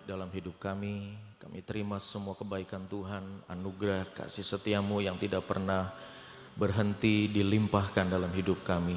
dalam hidup kami. Kami terima semua kebaikan Tuhan, anugerah kasih setiamu yang tidak pernah berhenti dilimpahkan dalam hidup kami.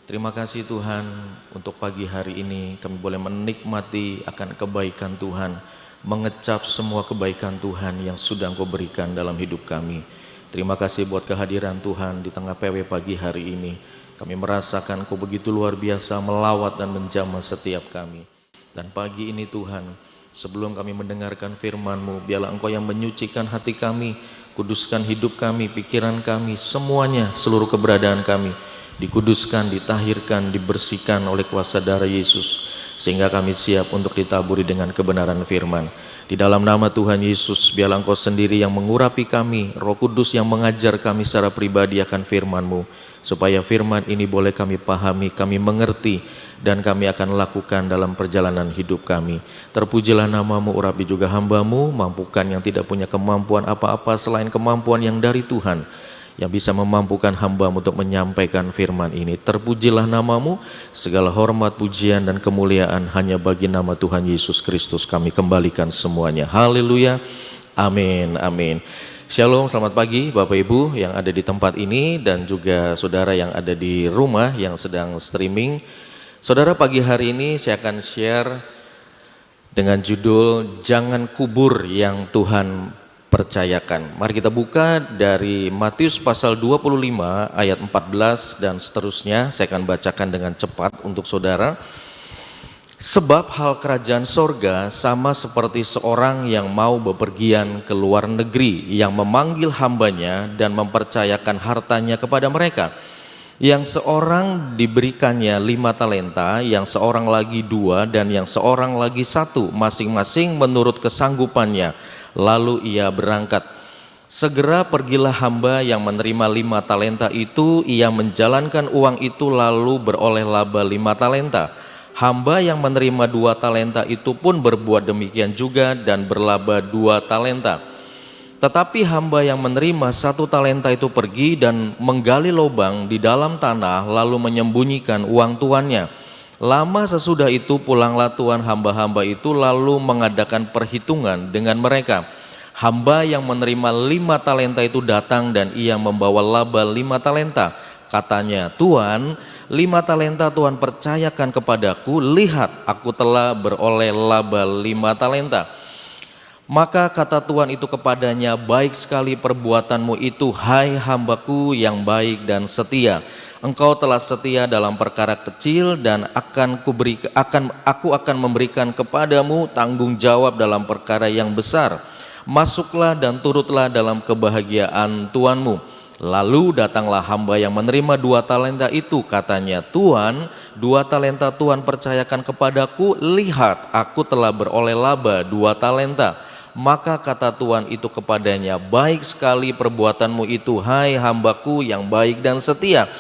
Terima kasih Tuhan untuk pagi hari ini kami boleh menikmati akan kebaikan Tuhan, mengecap semua kebaikan Tuhan yang sudah Engkau berikan dalam hidup kami. Terima kasih buat kehadiran Tuhan di tengah PW pagi hari ini. Kami merasakan Engkau begitu luar biasa melawat dan menjamah setiap kami. Dan pagi ini Tuhan, sebelum kami mendengarkan firman-Mu, biarlah Engkau yang menyucikan hati kami, kuduskan hidup kami, pikiran kami, semuanya, seluruh keberadaan kami, dikuduskan, ditahirkan, dibersihkan oleh kuasa darah Yesus, sehingga kami siap untuk ditaburi dengan kebenaran firman. Di dalam nama Tuhan Yesus, biarlah Engkau sendiri yang mengurapi kami, Roh Kudus yang mengajar kami secara pribadi akan firman-Mu, supaya firman ini boleh kami pahami, kami mengerti, dan kami akan lakukan dalam perjalanan hidup kami. Terpujilah nama-Mu, urapi juga hamba-Mu, mampukan yang tidak punya kemampuan apa-apa selain kemampuan yang dari Tuhan, yang bisa memampukan hamba-Mu untuk menyampaikan firman ini. Terpujilah nama-Mu, segala hormat, pujian, dan kemuliaan hanya bagi nama Tuhan Yesus Kristus kami kembalikan semuanya. Haleluya, amin, amin. Shalom, selamat pagi Bapak Ibu yang ada di tempat ini dan juga saudara yang ada di rumah yang sedang streaming. Saudara, pagi hari ini saya akan share dengan judul Jangan Kubur yang Tuhan Percayakan. Mari kita buka dari Matius pasal 25 ayat 14 dan seterusnya. Saya akan bacakan dengan cepat untuk saudara. Sebab hal kerajaan sorga sama seperti seorang yang mau bepergian ke luar negeri, yang memanggil hambanya dan mempercayakan hartanya kepada mereka. Yang seorang diberikannya 5 talenta, yang seorang lagi 2, dan yang seorang lagi 1, masing-masing menurut kesanggupannya. Lalu ia berangkat. Segera pergilah hamba yang menerima 5 talenta itu, ia menjalankan uang itu lalu beroleh laba 5 talenta. Hamba yang menerima 2 talenta itu pun berbuat demikian juga dan berlaba 2 talenta. Tetapi hamba yang menerima 1 talenta itu pergi dan menggali lubang di dalam tanah lalu menyembunyikan uang tuannya. Lama sesudah itu pulanglah tuan hamba-hamba itu lalu mengadakan perhitungan dengan mereka. Hamba yang menerima 5 talenta itu datang dan ia membawa laba 5 talenta. Katanya, Tuan, 5 talenta Tuhan percayakan kepadaku, lihat aku telah beroleh laba 5 talenta. Maka kata Tuhan itu kepadanya, baik sekali perbuatanmu itu, hai hambaku yang baik dan setia. Engkau telah setia dalam perkara kecil dan aku akan memberikan kepadamu tanggung jawab dalam perkara yang besar. Masuklah dan turutlah dalam kebahagiaan Tuanmu. Lalu datanglah hamba yang menerima 2 talenta itu, katanya, Tuan, 2 talenta Tuhan percayakan kepadaku, lihat aku telah beroleh laba 2 talenta. Maka kata Tuhan itu kepadanya, baik sekali perbuatanmu itu, hai hambaku yang baik dan setia.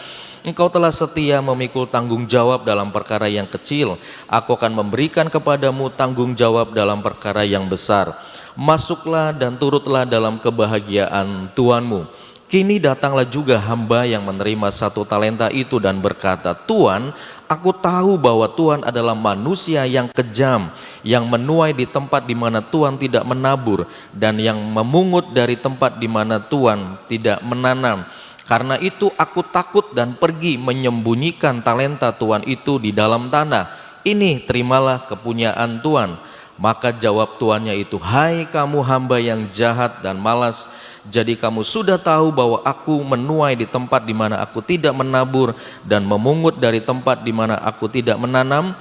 Engkau telah setia memikul tanggung jawab dalam perkara yang kecil, aku akan memberikan kepadamu tanggung jawab dalam perkara yang besar. Masuklah dan turutlah dalam kebahagiaan Tuanmu. Kini datanglah juga hamba yang menerima 1 talenta itu dan berkata, Tuan, aku tahu bahwa Tuhan adalah manusia yang kejam, yang menuai di tempat di mana Tuhan tidak menabur, dan yang memungut dari tempat di mana Tuhan tidak menanam. Karena itu aku takut dan pergi menyembunyikan talenta Tuhan itu di dalam tanah. Ini terimalah kepunyaan Tuhan. Maka jawab tuannya itu, hai kamu hamba yang jahat dan malas, jadi kamu sudah tahu bahwa aku menuai di tempat di mana aku tidak menabur dan memungut dari tempat di mana aku tidak menanam.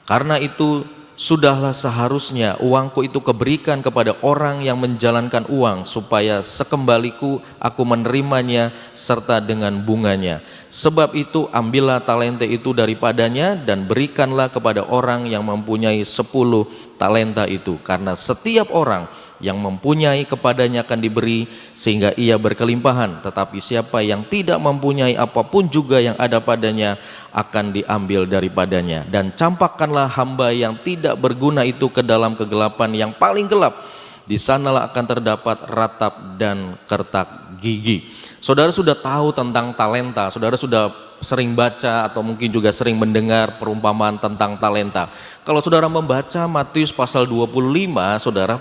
Karena itu sudahlah seharusnya uangku itu kuberikan kepada orang yang menjalankan uang, supaya sekembaliku aku menerimanya serta dengan bunganya. Sebab itu ambillah talenta itu daripadanya dan berikanlah kepada orang yang mempunyai 10 talenta itu. Karena setiap orang yang mempunyai kepadanya akan diberi sehingga ia berkelimpahan, tetapi siapa yang tidak mempunyai apapun juga yang ada padanya akan diambil daripadanya. Dan campakkanlah hamba yang tidak berguna itu ke dalam kegelapan yang paling gelap, di sanalah akan terdapat ratap dan kertak gigi. Saudara sudah tahu tentang talenta, saudara sudah sering baca atau mungkin juga sering mendengar perumpamaan tentang talenta. Kalau saudara membaca Matius pasal 25, saudara,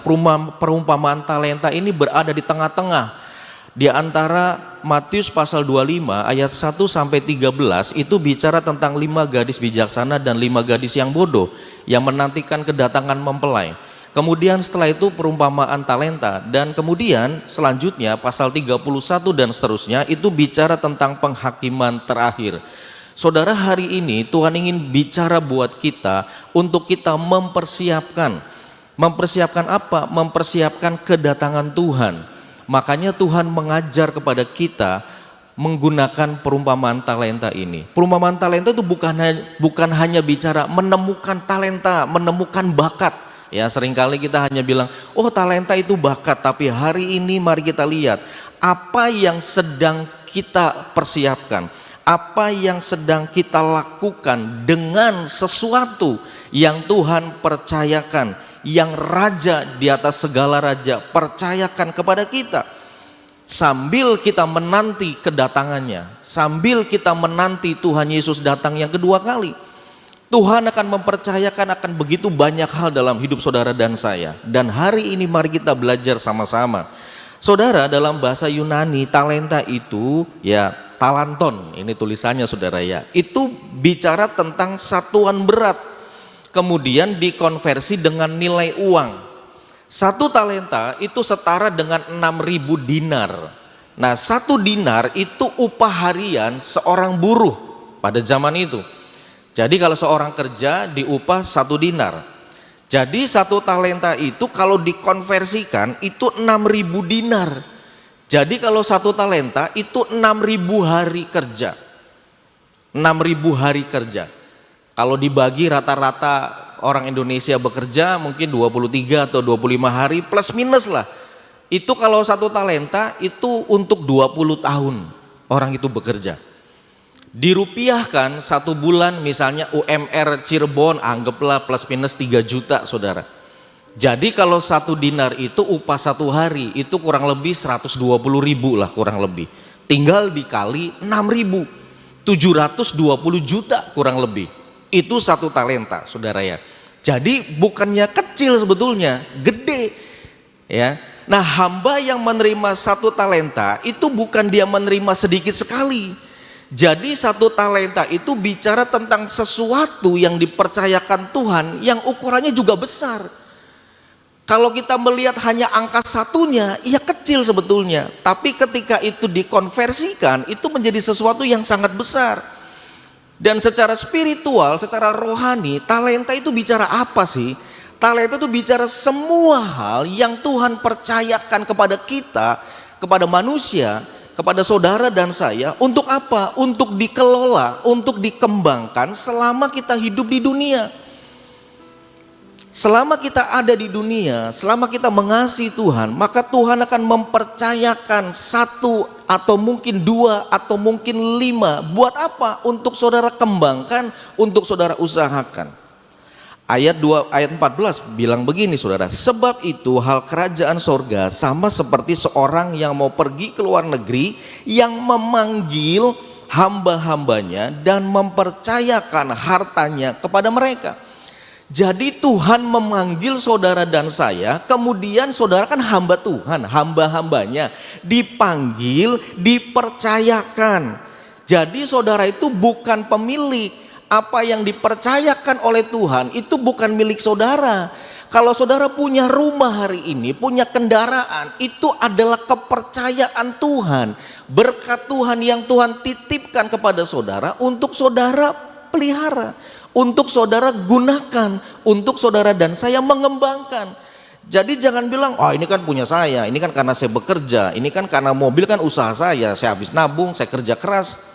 perumpamaan talenta ini berada di tengah-tengah. Di antara Matius pasal 25 ayat 1 sampai 13 itu bicara tentang 5 gadis bijaksana dan 5 gadis yang bodoh yang menantikan kedatangan mempelai. Kemudian setelah itu perumpamaan talenta, dan kemudian selanjutnya pasal 31 dan seterusnya itu bicara tentang penghakiman terakhir. Saudara, hari ini Tuhan ingin bicara buat kita untuk kita mempersiapkan apa? Mempersiapkan kedatangan Tuhan. Makanya Tuhan mengajar kepada kita menggunakan perumpamaan talenta ini. Perumpamaan talenta itu bukan hanya bicara menemukan talenta, menemukan bakat. Ya, seringkali kita hanya bilang, oh talenta itu bakat, tapi hari ini mari kita lihat apa yang sedang kita persiapkan, apa yang sedang kita lakukan dengan sesuatu yang Tuhan percayakan, yang Raja di atas segala raja percayakan kepada kita. Sambil kita menanti kedatangannya, sambil kita menanti Tuhan Yesus datang yang kedua kali, Tuhan akan mempercayakan akan begitu banyak hal dalam hidup saudara dan saya. Dan hari ini mari kita belajar sama-sama. Saudara, dalam bahasa Yunani talenta itu ya talanton, ini tulisannya saudara ya, itu bicara tentang satuan berat, kemudian dikonversi dengan nilai uang. Satu talenta itu setara dengan 6.000 dinar. Nah, 1 dinar itu upah harian seorang buruh pada zaman itu. Jadi kalau seorang kerja diupah 1 dinar. Jadi 1 talenta itu kalau dikonversikan itu 6.000 dinar. Jadi kalau 1 talenta itu 6.000 hari kerja. 6.000 hari kerja. Kalau dibagi rata-rata orang Indonesia bekerja mungkin 23 atau 25 hari plus minus lah. Itu kalau 1 talenta itu untuk 20 tahun orang itu bekerja. Dirupiahkan 1 bulan misalnya UMR Cirebon anggaplah plus minus 3 juta saudara. Jadi kalau 1 dinar itu upah 1 hari itu kurang lebih 120.000 lah kurang lebih. Tinggal dikali 6.000, 720 juta kurang lebih. Itu 1 talenta saudara ya. Jadi bukannya kecil sebetulnya, gede ya. Nah, hamba yang menerima 1 talenta itu bukan dia menerima sedikit sekali. Jadi 1 talenta itu bicara tentang sesuatu yang dipercayakan Tuhan yang ukurannya juga besar. Kalau kita melihat hanya angka satunya, ya kecil sebetulnya. Tapi ketika itu dikonversikan, itu menjadi sesuatu yang sangat besar. Dan secara spiritual, secara rohani, talenta itu bicara apa sih? Talenta itu bicara semua hal yang Tuhan percayakan kepada kita, kepada manusia, kepada saudara dan saya, untuk apa? Untuk dikelola, untuk dikembangkan selama kita hidup di dunia. Selama kita ada di dunia, selama kita mengasihi Tuhan, maka Tuhan akan mempercayakan 1 atau mungkin 2 atau mungkin 5. Buat apa? Untuk saudara kembangkan, untuk saudara usahakan. Ayat 14 bilang begini saudara, sebab itu hal kerajaan sorga sama seperti seorang yang mau pergi ke luar negeri, yang memanggil hamba-hambanya dan mempercayakan hartanya kepada mereka. Jadi Tuhan memanggil saudara dan saya, kemudian saudara kan hamba Tuhan, hamba-hambanya dipanggil, dipercayakan. Jadi saudara itu bukan pemilik. Apa yang dipercayakan oleh Tuhan itu bukan milik saudara. Kalau saudara punya rumah hari ini, punya kendaraan, itu adalah kepercayaan Tuhan, berkat Tuhan yang Tuhan titipkan kepada saudara untuk saudara pelihara, untuk saudara gunakan, untuk saudara dan saya mengembangkan. Jadi jangan bilang, oh ini kan punya saya, ini kan karena saya bekerja, ini kan karena mobil kan usaha saya habis nabung, saya kerja keras.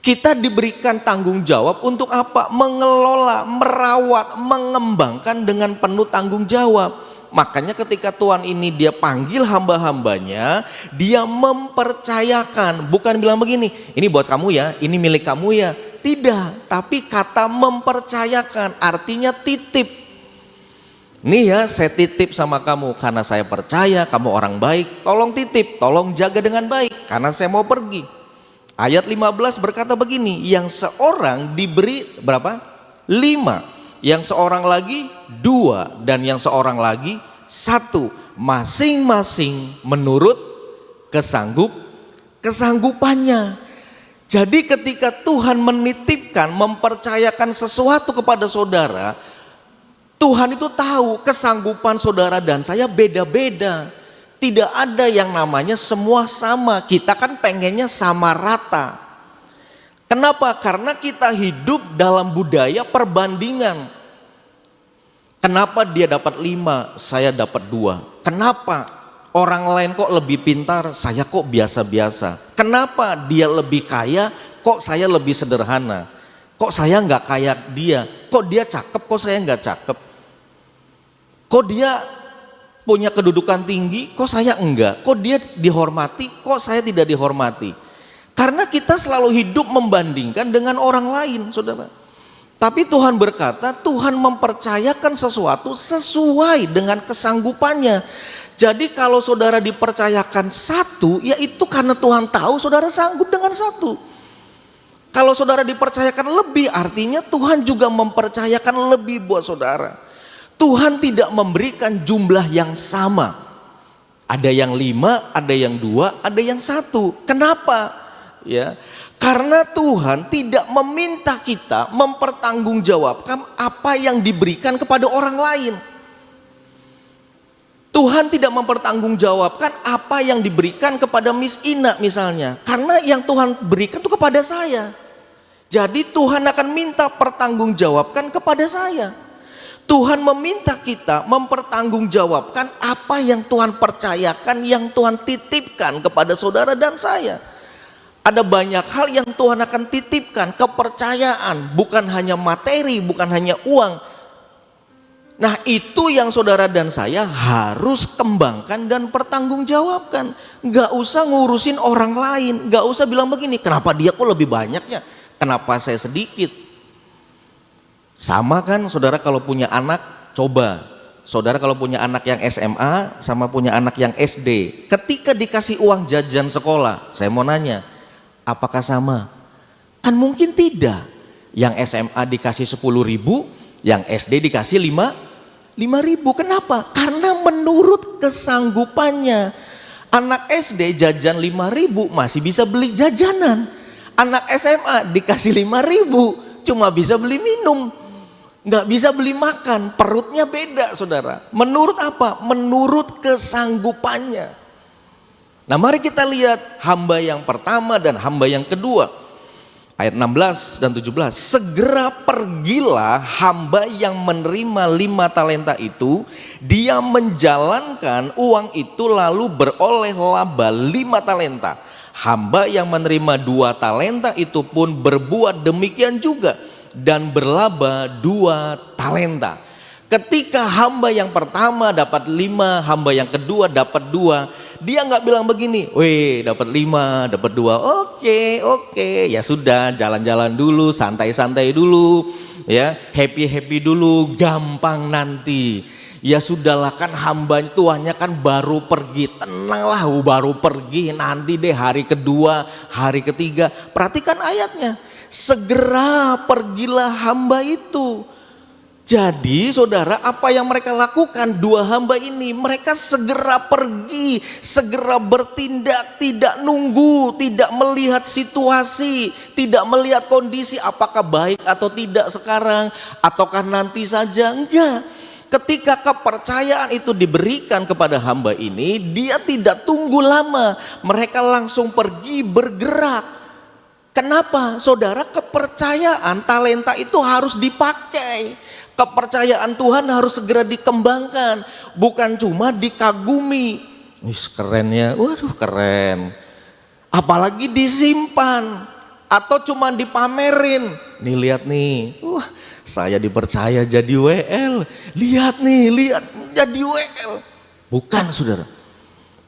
Kita diberikan tanggung jawab untuk apa? Mengelola, merawat, mengembangkan dengan penuh tanggung jawab. Makanya ketika Tuhan ini dia panggil hamba-hambanya, dia mempercayakan, bukan bilang begini, ini buat kamu ya, ini milik kamu ya. Tidak, tapi kata mempercayakan artinya titip. Nih ya, saya titip sama kamu karena saya percaya kamu orang baik, tolong titip, tolong jaga dengan baik karena saya mau pergi. Ayat 15 berkata begini, yang seorang diberi berapa? 5, yang seorang lagi 2, dan yang seorang lagi 1, masing-masing menurut kesanggupannya. Jadi ketika Tuhan menitipkan, mempercayakan sesuatu kepada saudara, Tuhan itu tahu kesanggupan saudara dan saya beda-beda. Tidak ada yang namanya semua sama. Kita kan pengennya sama rata. Kenapa? Karena kita hidup dalam budaya perbandingan. Kenapa dia dapat 5, saya dapat 2? Kenapa orang lain kok lebih pintar, saya kok biasa-biasa? Kenapa dia lebih kaya, kok saya lebih sederhana? Kok saya nggak kayak dia? Kok dia cakep, kok saya nggak cakep? Kok dia punya kedudukan tinggi, kok saya enggak? Kok dia dihormati, kok saya tidak dihormati? Karena kita selalu hidup membandingkan dengan orang lain, saudara. Tapi Tuhan berkata, Tuhan mempercayakan sesuatu sesuai dengan kesanggupannya. Jadi kalau saudara dipercayakan 1, ya itu karena Tuhan tahu saudara sanggup dengan 1. Kalau saudara dipercayakan lebih, artinya Tuhan juga mempercayakan lebih buat saudara. Tuhan tidak memberikan jumlah yang sama. Ada yang 5, ada yang 2, ada yang 1. Kenapa? Ya, karena Tuhan tidak meminta kita mempertanggungjawabkan apa yang diberikan kepada orang lain. Tuhan tidak mempertanggungjawabkan apa yang diberikan kepada Miss Ina misalnya. Karena yang Tuhan berikan itu kepada saya. Jadi Tuhan akan minta pertanggungjawabkan kepada saya. Tuhan meminta kita mempertanggungjawabkan apa yang Tuhan percayakan, yang Tuhan titipkan kepada saudara dan saya. Ada banyak hal yang Tuhan akan titipkan, kepercayaan, bukan hanya materi, bukan hanya uang. Nah itu yang saudara dan saya harus kembangkan dan pertanggungjawabkan. Gak usah ngurusin orang lain, gak usah bilang begini, kenapa dia kok lebih banyaknya, kenapa saya sedikit. Sama kan saudara kalau punya anak, coba saudara kalau punya anak yang SMA sama punya anak yang SD, ketika dikasih uang jajan sekolah, saya mau nanya, apakah sama? Kan mungkin tidak. Yang SMA dikasih 10.000, yang SD dikasih 5.000. Kenapa? Karena menurut kesanggupannya. Anak SD jajan 5.000 masih bisa beli jajanan. Anak SMA dikasih 5.000 cuma bisa beli minum. Nggak bisa beli makan, perutnya beda saudara. Menurut apa? Menurut kesanggupannya. Nah mari kita lihat hamba yang pertama dan hamba yang kedua. Ayat 16 dan 17. Segera pergilah hamba yang menerima 5 talenta itu. Dia menjalankan uang itu lalu beroleh laba 5 talenta. Hamba yang menerima 2 talenta itu pun berbuat demikian juga dan berlaba 2 talenta. Ketika hamba yang pertama dapat 5, hamba yang kedua dapat 2, dia nggak bilang begini, weh dapat 5, dapat 2, oke, ya sudah jalan-jalan dulu, santai-santai dulu, ya happy dulu, gampang nanti. Ya sudahlah kan hamba tuannya kan baru pergi, tenanglah baru pergi, nanti deh hari kedua, hari ketiga. Perhatikan ayatnya. Segera pergilah hamba itu. Jadi saudara, apa yang mereka lakukan 2 hamba ini, mereka segera pergi, segera bertindak, tidak nunggu, tidak melihat situasi, tidak melihat kondisi apakah baik atau tidak sekarang, ataukah nanti saja. Enggak. Ketika kepercayaan itu diberikan kepada hamba ini, dia tidak tunggu lama, mereka langsung pergi bergerak. Kenapa? Saudara, kepercayaan talenta itu harus dipakai. Kepercayaan Tuhan harus segera dikembangkan, bukan cuma dikagumi. Wih, keren ya, waduh keren. Apalagi disimpan atau cuma dipamerin. Nih lihat nih, wah saya dipercaya jadi WL. Lihat nih, lihat jadi WL. Bukan saudara.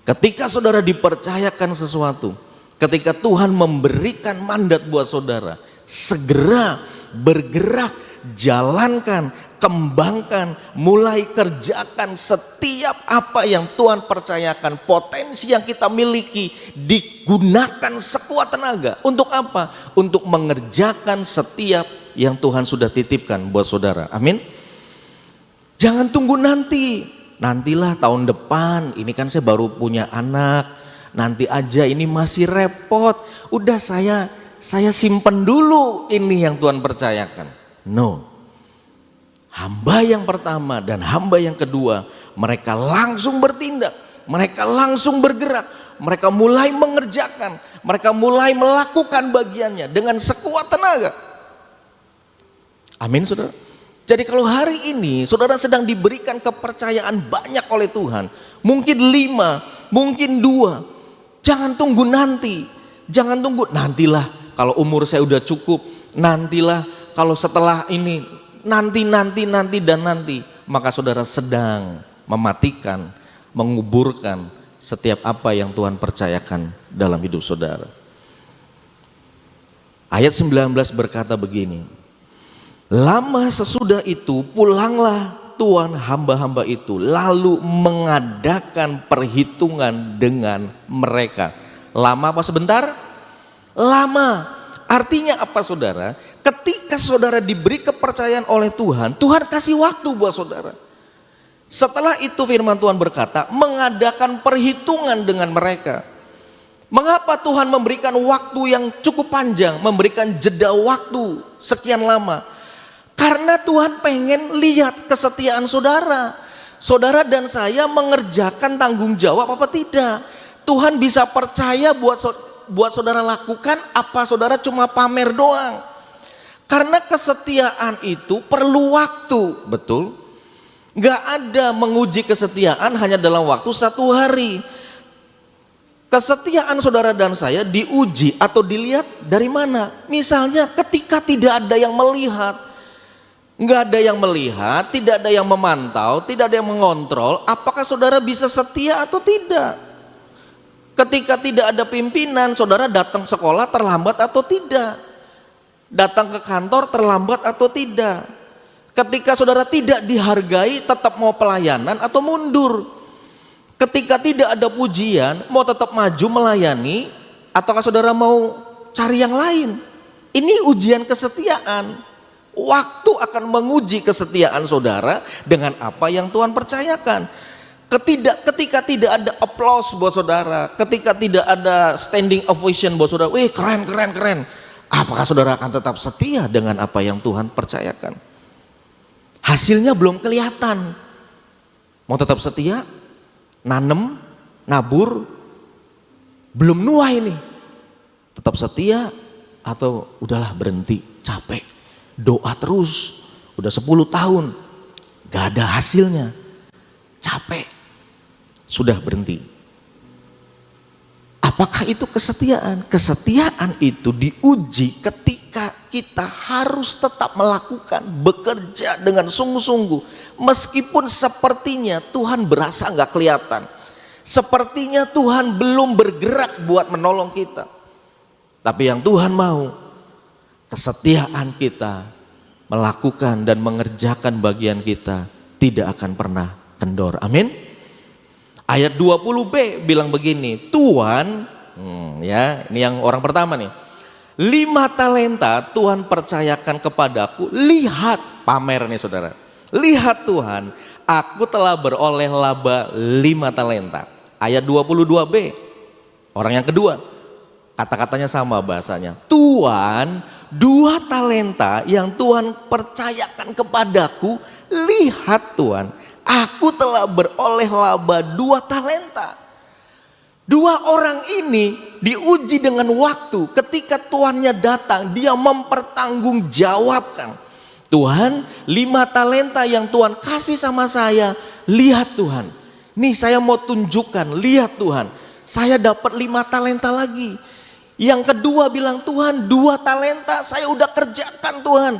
Ketika saudara dipercayakan sesuatu, ketika Tuhan memberikan mandat buat saudara, segera bergerak, jalankan, kembangkan, mulai kerjakan setiap apa yang Tuhan percayakan, potensi yang kita miliki digunakan sekuat tenaga. Untuk apa? Untuk mengerjakan setiap yang Tuhan sudah titipkan buat saudara. Amin. Jangan tunggu nantilah tahun depan, ini kan saya baru punya anak, nanti aja, ini masih repot. Udah saya simpen dulu ini yang Tuhan percayakan. No. Hamba yang pertama dan hamba yang kedua, mereka langsung bertindak, mereka langsung bergerak, mereka mulai mengerjakan, mereka mulai melakukan bagiannya dengan sekuat tenaga. Amin, saudara. Jadi kalau hari ini saudara sedang diberikan kepercayaan banyak oleh Tuhan, mungkin 5, mungkin 2, jangan tunggu nanti, jangan tunggu nantilah kalau umur saya udah cukup, nantilah kalau setelah ini, nanti, maka saudara sedang mematikan, menguburkan setiap apa yang Tuhan percayakan dalam hidup saudara. Ayat 19 berkata begini, lama sesudah itu pulanglah tuan hamba-hamba itu, lalu mengadakan perhitungan dengan mereka. Lama apa sebentar? Lama. Artinya apa saudara? Ketika saudara diberi kepercayaan oleh Tuhan, Tuhan kasih waktu buat saudara. Setelah itu firman Tuhan berkata, mengadakan perhitungan dengan mereka. Mengapa Tuhan memberikan waktu yang cukup panjang, memberikan jeda waktu sekian lama? Karena Tuhan pengen lihat kesetiaan saudara. Saudara dan saya mengerjakan tanggung jawab apa tidak. Tuhan bisa percaya buat saudara lakukan apa saudara cuma pamer doang. Karena kesetiaan itu perlu waktu, betul? Gak ada menguji kesetiaan hanya dalam waktu 1 hari. Kesetiaan saudara dan saya diuji atau dilihat dari mana? Misalnya ketika tidak ada yang melihat, gak ada yang melihat, tidak ada yang memantau, tidak ada yang mengontrol, apakah saudara bisa setia atau tidak? Ketika tidak ada pimpinan, saudara datang sekolah terlambat atau tidak? Datang ke kantor terlambat atau tidak? Ketika saudara tidak dihargai, tetap mau pelayanan atau mundur? Ketika tidak ada pujian, mau tetap maju melayani ataukah saudara mau cari yang lain? Ini ujian kesetiaan. Waktu akan menguji kesetiaan saudara dengan apa yang Tuhan percayakan. Ketika tidak ada applause buat saudara, ketika tidak ada standing ovation buat saudara, wih keren, apakah saudara akan tetap setia dengan apa yang Tuhan percayakan? Hasilnya belum kelihatan. Mau tetap setia? Nanem, nabur, belum nuai ini. Tetap setia atau udahlah berhenti, capek. Doa terus, udah 10 tahun, gak ada hasilnya. Capek, sudah berhenti. Apakah itu kesetiaan? Kesetiaan itu diuji ketika kita harus tetap melakukan, bekerja dengan sungguh-sungguh. Meskipun sepertinya Tuhan berasa gak kelihatan. Sepertinya Tuhan belum bergerak buat menolong kita. Tapi yang Tuhan mau, kesetiaan kita melakukan dan mengerjakan bagian kita tidak akan pernah kendor. Amin. Ayat 20b bilang begini, Tuhan, ya ini yang orang pertama nih, 5 talenta Tuhan percayakan kepadaku. Lihat, pamer nih saudara. Lihat Tuhan, aku telah beroleh laba 5 talenta. Ayat 22b, orang yang kedua, kata-katanya sama bahasanya. Tuhan, 2 talenta yang Tuhan percayakan kepadaku. Lihat Tuhan, aku telah beroleh laba 2 talenta. 2 orang ini diuji dengan waktu. Ketika tuannya datang, dia mempertanggungjawabkan. Tuhan, 5 talenta yang Tuhan kasih sama saya. Lihat Tuhan, nih saya mau tunjukkan. Lihat Tuhan, saya dapat 5 talenta lagi. Yang kedua bilang, Tuhan 2 talenta saya udah kerjakan Tuhan.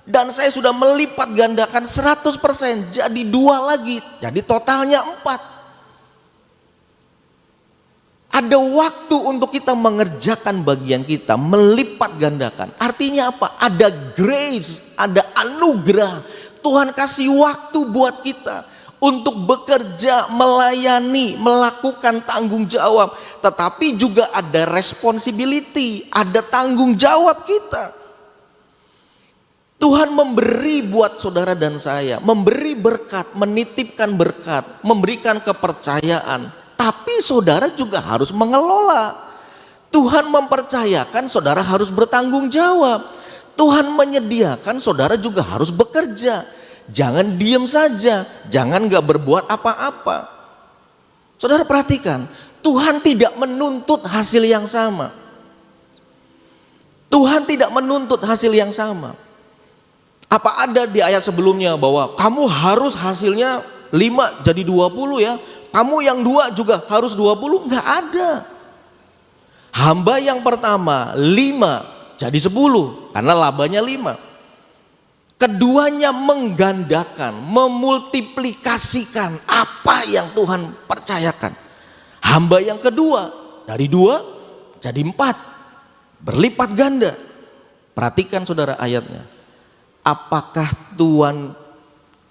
Dan saya sudah melipat gandakan 100%, jadi 2 lagi, jadi totalnya 4. Ada waktu untuk kita mengerjakan bagian kita, melipat gandakan. Artinya apa? Ada grace, ada anugerah. Tuhan kasih waktu buat kita untuk bekerja, melayani, melakukan tanggung jawab. Tetapi juga ada responsibility, ada tanggung jawab kita. Tuhan memberi buat saudara dan saya, memberi berkat, menitipkan berkat, memberikan kepercayaan. Tapi saudara juga harus mengelola. Tuhan mempercayakan saudara harus bertanggung jawab. Tuhan menyediakan saudara juga harus bekerja. Jangan diam saja, jangan gak berbuat apa-apa. Saudara perhatikan, Tuhan tidak menuntut hasil yang sama. Tuhan tidak menuntut hasil yang sama. Apa ada di ayat sebelumnya bahwa kamu harus hasilnya 5 jadi 20 ya? Kamu yang 2 juga harus 20? Enggak ada. Hamba yang pertama 5 jadi 10 karena labanya 5. Keduanya menggandakan, memultiplikasikan apa yang Tuhan percayakan. Hamba yang kedua dari 2 jadi 4, berlipat ganda. Perhatikan saudara ayatnya. Apakah Tuhan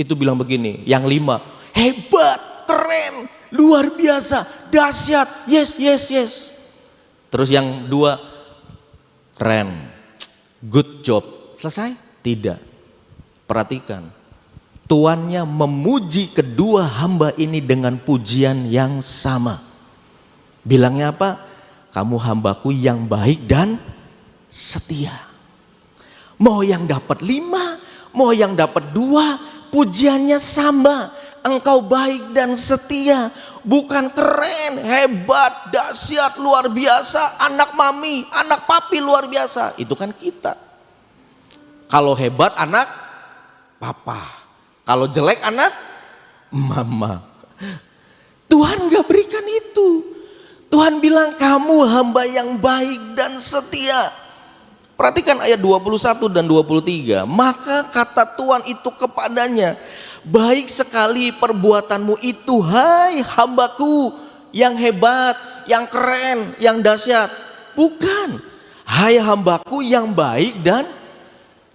itu bilang begini, yang 5, hebat, keren, luar biasa, dahsyat, yes, yes, yes. Terus yang 2, keren, good job, selesai? Tidak. Perhatikan, tuannya memuji kedua hamba ini dengan pujian yang sama. Bilangnya apa? Kamu hambaku yang baik dan setia. Mau yang dapat 5, mau yang dapat 2, pujiannya sama. Engkau baik dan setia, bukan keren, hebat, dahsyat, luar biasa, anak mami, anak papi luar biasa. Itu kan kita. Kalau hebat anak papa, kalau jelek anak mama. Tuhan gak berikan itu. Tuhan bilang kamu hamba yang baik dan setia. Perhatikan ayat 21 dan 23. Maka kata Tuhan itu kepadanya, baik sekali perbuatanmu itu, hai hambaku yang hebat, yang keren, yang dahsyat. Bukan, hai hambaku yang baik dan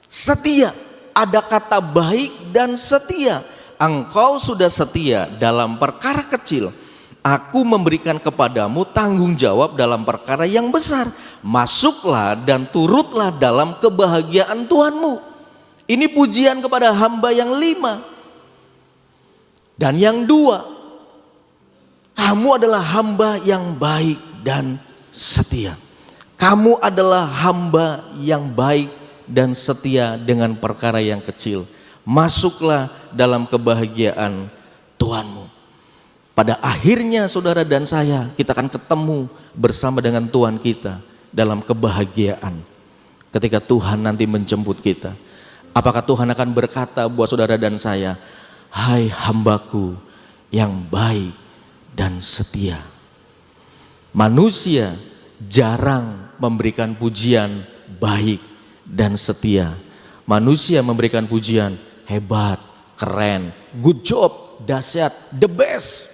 setia. Ada kata baik dan setia. Engkau sudah setia dalam perkara kecil, aku memberikan kepadamu tanggung jawab dalam perkara yang besar. Masuklah dan turutlah dalam kebahagiaan Tuhanmu. Ini pujian kepada hamba yang 5. Dan yang 2, kamu adalah hamba yang baik dan setia. Kamu adalah hamba yang baik dan setia dengan perkara yang kecil. Masuklah dalam kebahagiaan Tuhanmu. Pada akhirnya saudara dan saya, kita akan ketemu bersama dengan Tuhan kita dalam kebahagiaan. Ketika Tuhan nanti menjemput kita, apakah Tuhan akan berkata buat saudara dan saya, hai hambaku yang baik dan setia. Manusia jarang memberikan pujian baik dan setia. Manusia memberikan pujian hebat, keren, good job, dahsyat, the best.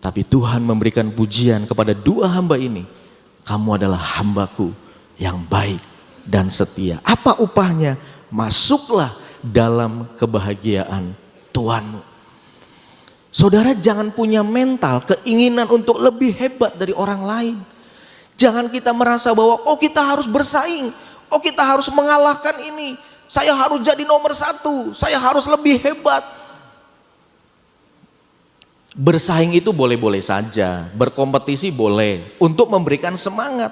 Tapi Tuhan memberikan pujian kepada 2 hamba ini. Kamu adalah hambaku yang baik dan setia. Apa upahnya? Masuklah dalam kebahagiaan Tuhanmu. Saudara jangan punya mental keinginan untuk lebih hebat dari orang lain. Jangan kita merasa bahwa oh kita harus bersaing, oh kita harus mengalahkan ini, saya harus jadi nomor 1, saya harus lebih hebat. Bersaing itu boleh-boleh saja, berkompetisi boleh untuk memberikan semangat.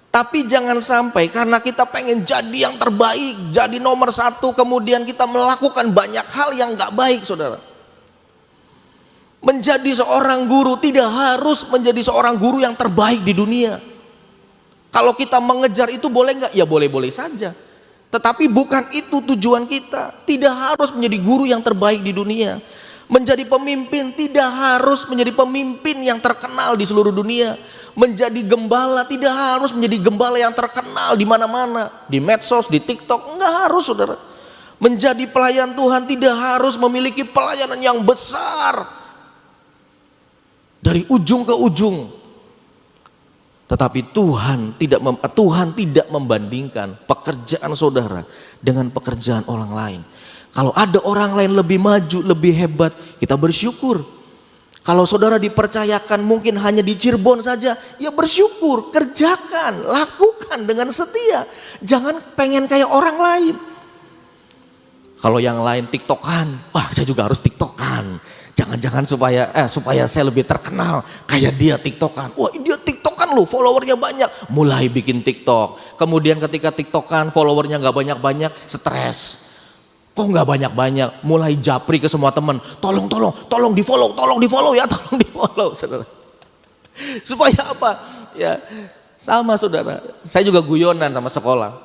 Tapi jangan sampai karena kita pengen jadi yang terbaik, jadi nomor 1, kemudian kita melakukan banyak hal yang gak baik saudara. Menjadi seorang guru tidak harus menjadi seorang guru yang terbaik di dunia. Kalau kita mengejar itu boleh gak? Ya boleh-boleh saja. Tetapi bukan itu tujuan kita. Tidak harus menjadi guru yang terbaik di dunia. Menjadi pemimpin tidak harus menjadi pemimpin yang terkenal di seluruh dunia. Menjadi gembala tidak harus menjadi gembala yang terkenal di mana-mana, di medsos, di TikTok, enggak harus saudara. Menjadi pelayan Tuhan tidak harus memiliki pelayanan yang besar dari ujung ke ujung. Tetapi Tuhan tidak membandingkan pekerjaan saudara dengan pekerjaan orang lain. Kalau ada orang lain lebih maju, lebih hebat, kita bersyukur. Kalau saudara dipercayakan mungkin hanya di Cirebon saja, ya bersyukur, kerjakan, lakukan dengan setia. Jangan pengen kayak orang lain. Kalau yang lain TikTokan, wah saya juga harus TikTokan. Jangan-jangan supaya saya lebih terkenal kayak dia TikTokan. Wah dia TikTokan loh, followernya banyak. Mulai bikin TikTok. Kemudian ketika TikTokan followernya gak banyak-banyak, stres. Kok gak banyak-banyak? Mulai japri ke semua teman. Tolong di follow ya, tolong di follow saudara. Supaya apa? Ya sama saudara. Saya juga guyonan sama sekolah.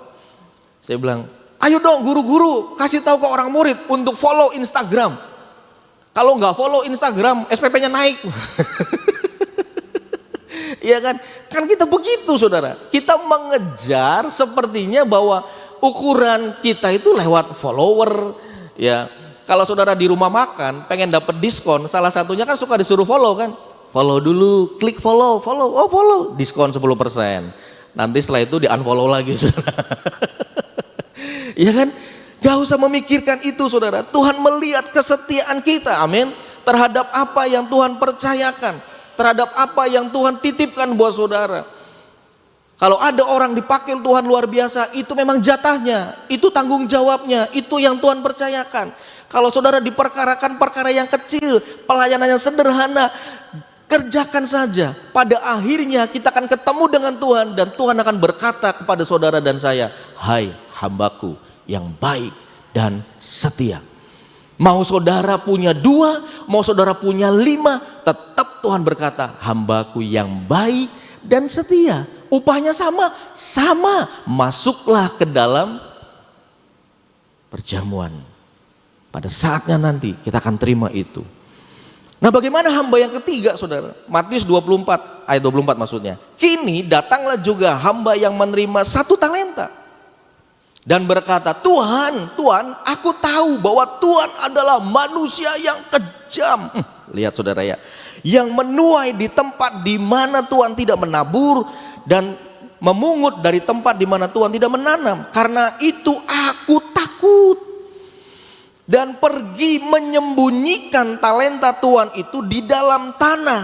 Saya bilang, ayo dong guru-guru kasih tahu ke orang murid untuk follow Instagram. Kalau nggak follow Instagram, SPP-nya naik. Iya kan? Kan kita begitu saudara. Kita mengejar sepertinya bahwa ukuran kita itu lewat follower. Ya, kalau saudara di rumah makan pengen dapat diskon, salah satunya kan suka disuruh follow kan? Follow dulu, klik follow, oh follow, diskon 10%. Nanti setelah itu di unfollow lagi saudara. Iya kan? Gak usah memikirkan itu saudara. Tuhan melihat kesetiaan kita, amin, terhadap apa yang Tuhan percayakan, terhadap apa yang Tuhan titipkan buat saudara. Kalau ada orang dipakai Tuhan luar biasa, itu memang jatahnya, itu tanggung jawabnya, itu yang Tuhan percayakan. Kalau saudara diperkarakan perkara yang kecil, pelayanan yang sederhana, kerjakan saja. Pada akhirnya kita akan ketemu dengan Tuhan dan Tuhan akan berkata kepada saudara dan saya, hai hambaku yang baik dan setia. Mau saudara punya 2, mau saudara punya 5, tetap Tuhan berkata, hambaku yang baik dan setia. Upahnya sama, masuklah ke dalam perjamuan. Pada saatnya nanti kita akan terima itu. Nah bagaimana hamba yang ketiga saudara? Matius 24 ayat 24 maksudnya. Kini datanglah juga hamba yang menerima 1 talenta. Dan berkata, Tuhan, aku tahu bahwa Tuhan adalah manusia yang kejam. Lihat saudara ya, yang menuai di tempat di mana Tuhan tidak menabur dan memungut dari tempat di mana Tuhan tidak menanam. Karena itu aku takut dan pergi menyembunyikan talenta Tuhan itu di dalam tanah.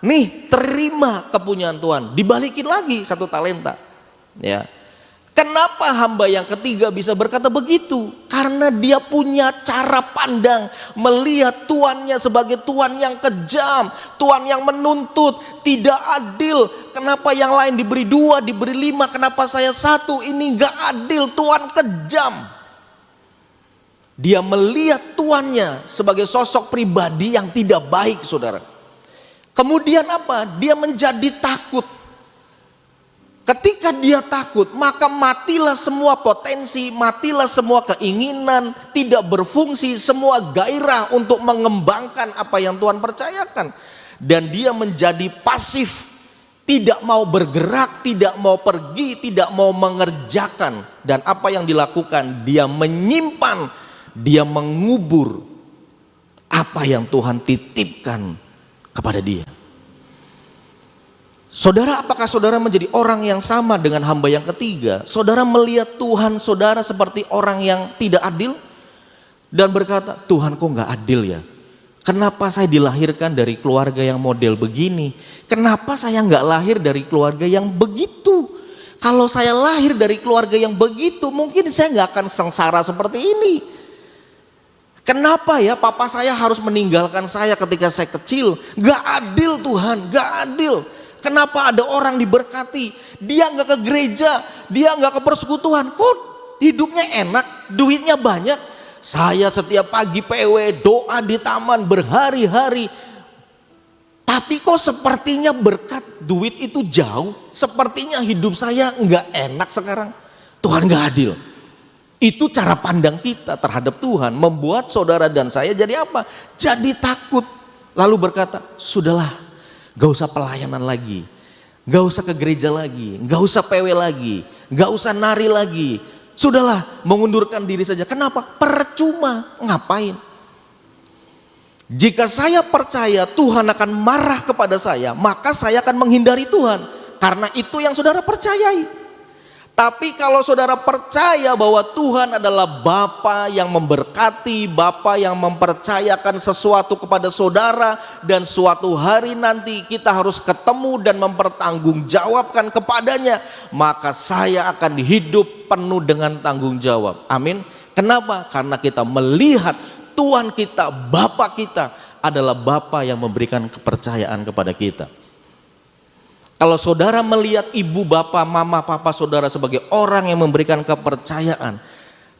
Nih, terima kepunyaan Tuhan, dibalikin lagi 1 talenta. Ya. Kenapa hamba yang ketiga bisa berkata begitu? Karena dia punya cara pandang melihat tuannya sebagai Tuhan yang kejam, Tuhan yang menuntut, tidak adil. Kenapa yang lain diberi 2, diberi 5, kenapa saya 1? Ini gak adil, Tuhan kejam. Dia melihat tuannya sebagai sosok pribadi yang tidak baik saudara. Kemudian apa? Dia menjadi takut. Ketika dia takut, maka matilah semua potensi, matilah semua keinginan, tidak berfungsi semua gairah untuk mengembangkan apa yang Tuhan percayakan. Dan dia menjadi pasif, tidak mau bergerak, tidak mau pergi, tidak mau mengerjakan. Dan apa yang dilakukan? Dia menyimpan, dia mengubur apa yang Tuhan titipkan kepada dia. Saudara, apakah saudara menjadi orang yang sama dengan hamba yang ketiga? Saudara melihat Tuhan saudara seperti orang yang tidak adil dan berkata, Tuhan kok gak adil ya? Kenapa saya dilahirkan dari keluarga yang model begini? Kenapa saya gak lahir dari keluarga yang begitu? Kalau saya lahir dari keluarga yang begitu, mungkin saya gak akan sengsara seperti ini. Kenapa ya papa saya harus meninggalkan saya ketika saya kecil? Gak adil Tuhan, gak adil. Kenapa ada orang diberkati, dia nggak ke gereja, dia nggak ke persekutuan, kok hidupnya enak, duitnya banyak. Saya setiap pagi PW, doa di taman berhari-hari, tapi kok sepertinya berkat duit itu jauh, sepertinya hidup saya nggak enak sekarang. Tuhan nggak adil. Itu cara pandang kita terhadap Tuhan, membuat saudara dan saya jadi apa? Jadi takut, lalu berkata, sudahlah. Gak usah pelayanan lagi, gak usah ke gereja lagi, gak usah PW lagi, gak usah nari lagi. Sudahlah, mengundurkan diri saja. Kenapa? Percuma, ngapain? Jika saya percaya Tuhan akan marah kepada saya, maka saya akan menghindari Tuhan. karena itu yang saudara percayai. Tapi kalau saudara percaya bahwa Tuhan adalah Bapa yang memberkati, Bapa yang mempercayakan sesuatu kepada saudara, dan suatu hari nanti kita harus ketemu dan mempertanggungjawabkan kepadanya, maka saya akan hidup penuh dengan tanggung jawab. Amin. Kenapa? Karena kita melihat Tuhan kita, Bapa kita adalah Bapa yang memberikan kepercayaan kepada kita. Kalau saudara melihat ibu, bapak, mama, papa saudara sebagai orang yang memberikan kepercayaan,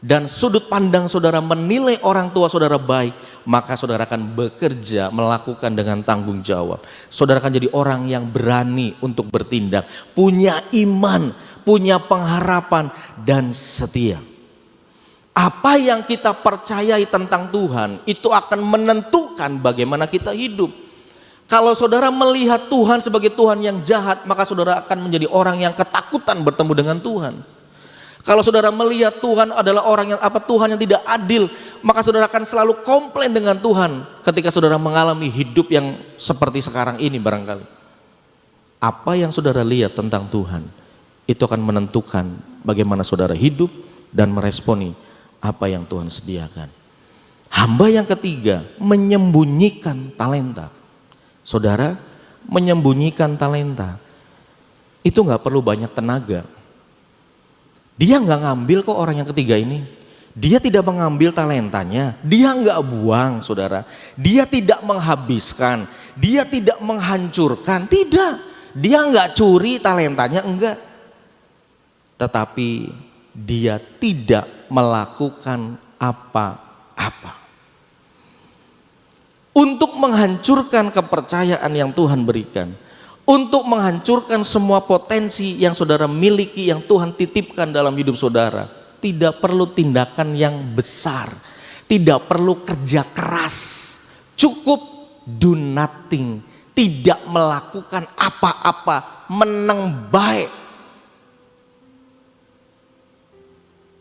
dan sudut pandang saudara menilai orang tua saudara baik, maka saudara akan bekerja, melakukan dengan tanggung jawab. Saudara akan jadi orang yang berani untuk bertindak, punya iman, punya pengharapan, dan setia. Apa yang kita percayai tentang Tuhan itu akan menentukan bagaimana kita hidup. Kalau saudara melihat Tuhan sebagai Tuhan yang jahat, maka saudara akan menjadi orang yang ketakutan bertemu dengan Tuhan. Kalau saudara melihat Tuhan adalah orang yang Tuhan yang tidak adil, maka saudara akan selalu komplain dengan Tuhan ketika saudara mengalami hidup yang seperti sekarang ini barangkali. Apa yang saudara lihat tentang Tuhan itu akan menentukan bagaimana saudara hidup dan meresponi apa yang Tuhan sediakan. Hamba yang ketiga, menyembunyikan talenta. Saudara, menyembunyikan talenta itu gak perlu banyak tenaga. Dia gak ngambil kok orang yang ketiga ini. Dia tidak mengambil talentanya, dia gak buang saudara. Dia tidak menghabiskan, dia tidak menghancurkan, tidak. Dia gak curi talentanya, enggak. Tetapi dia tidak melakukan apa-apa untuk menghancurkan kepercayaan yang Tuhan berikan, untuk menghancurkan semua potensi yang saudara miliki, yang Tuhan titipkan dalam hidup saudara. Tidak perlu tindakan yang besar, tidak perlu kerja keras, cukup do nothing, tidak melakukan apa-apa, menang baik.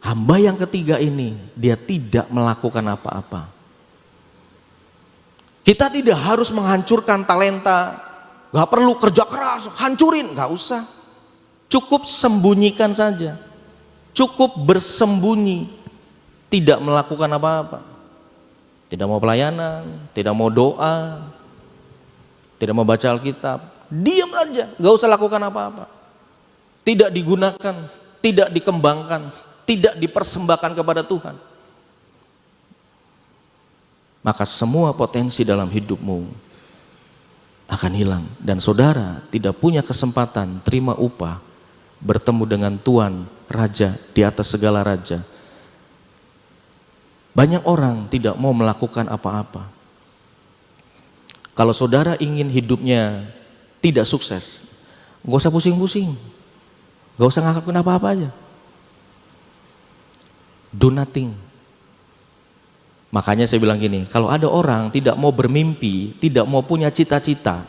Hamba yang ketiga ini, dia tidak melakukan apa-apa. Kita tidak harus menghancurkan talenta, gak perlu kerja keras, hancurin, gak usah. Cukup sembunyikan saja, cukup bersembunyi, tidak melakukan apa-apa. Tidak mau pelayanan, tidak mau doa, tidak mau baca Alkitab, diam aja, gak usah lakukan apa-apa. Tidak digunakan, tidak dikembangkan, tidak dipersembahkan kepada Tuhan. Maka semua potensi dalam hidupmu akan hilang. Dan saudara tidak punya kesempatan terima upah, bertemu dengan Tuhan, Raja di atas segala raja. Banyak orang tidak mau melakukan apa-apa. Kalau saudara ingin hidupnya tidak sukses, gak usah pusing-pusing, gak usah ngelakuin apa-apa aja. Do nothing. Makanya saya bilang gini, kalau ada orang tidak mau bermimpi, tidak mau punya cita-cita,